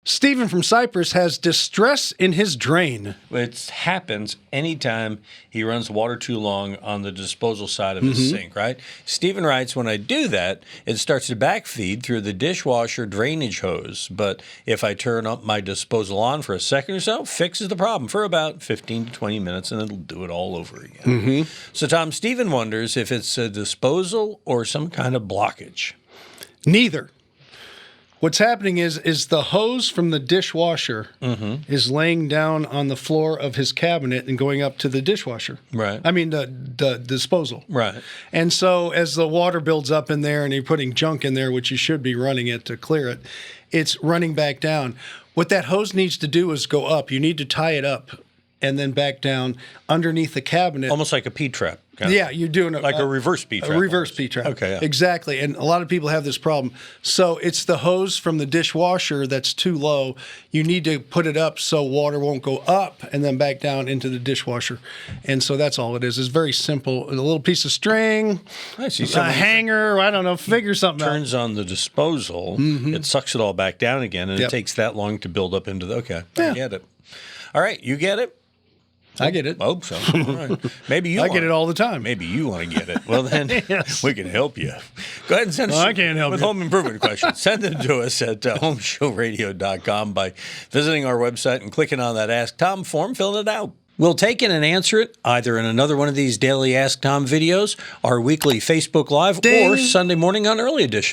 Stephen from Cyprus has distress in his drain. It happens anytime he runs water too long on the disposal side of his sink, right? Stephen writes, when I do that, it starts to backfeed through the dishwasher drainage hose. But if I turn up my disposal on for a second or so, fixes the problem for about 15 to 20 minutes, and it'll do it all over again. So, Tom, Stephen wonders if it's a disposal or some kind of blockage. Neither. What's happening is the hose from the dishwasher is laying down on the floor of his cabinet and going up to the dishwasher. Right. I mean, the disposal. Right. And so as the water builds up in there and you're putting junk in there, which you should be running it to clear it, it's running back down. What that hose needs to do is go up. You need to tie it up and then back down underneath the cabinet. Almost like a P-trap. Yeah, you're doing like a reverse P-trap. A reverse P-trap. Okay, yeah. Exactly. And a lot of people have this problem. So it's the hose from the dishwasher that's too low. You need to put it up so water won't go up and then back down into the dishwasher. And so that's all it is. It's very simple. A little piece of string, I see. a hanger, I don't know, figure something out. Turns on the disposal, it sucks it all back down again, and it takes that long to build up into the, I get it. All right, you get it? I get it. I hope so. All right. Maybe you. I get it all the time. Maybe you want to get it. Well, then Yes. we can help you. Go ahead and send us. I can't help with you. home improvement questions. Send them to us at HomeShowRadio.com by visiting our website and clicking on that Ask Tom form, filling it out. We'll take it and answer it either in another one of these daily Ask Tom videos, our weekly Facebook Live, or Sunday morning on Early Edition.